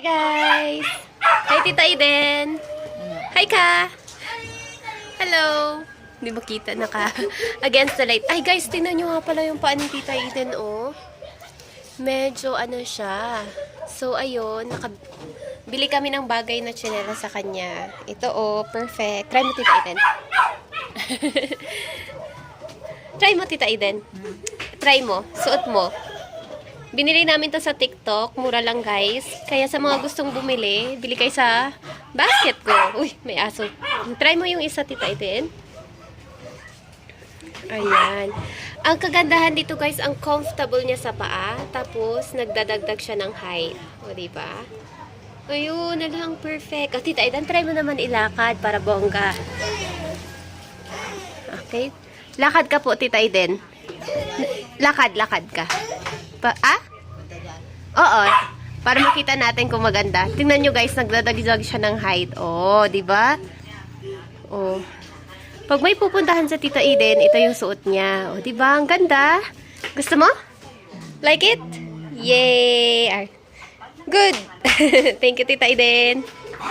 Hi guys! Hi Tita Eden! Hi ka! Hello! Hindi makita, against the light. Ay guys, tingnan nyo nga pala yung paa ni Tita Eden, oh. Medyo ano siya. So ayun, bili kami ng bagay na tsinela sa kanya. Ito oh, perfect. Try mo Tita Eden. Try mo Tita Eden. Try mo, suot mo. Binili namin to sa TikTok. Mura lang guys. Kaya sa mga gustong bumili, bili kayo sa basket ko. Uy, may aso. Try mo yung isa Tita Eden. Ayan. Ang kagandahan dito guys, ang comfortable niya sa paa. Tapos, nagdadagdag siya ng height. O, diba? Ayun, na lang. Perfect. O, Tita Eden, try mo naman ilakad para bongga. Okay. Lakad ka po, Tita Eden. Lakad ka. Oo. Para makita natin kung maganda. Tingnan nyo guys, nagdadagdag siya ng height. Oh, di ba? Oh. Pag may pupuntahan sa Tita Eden, ito yung suot niya. Oh, di ba? Ang ganda. Gusto mo? Like it? Yay! Good. Thank you, Tita Eden.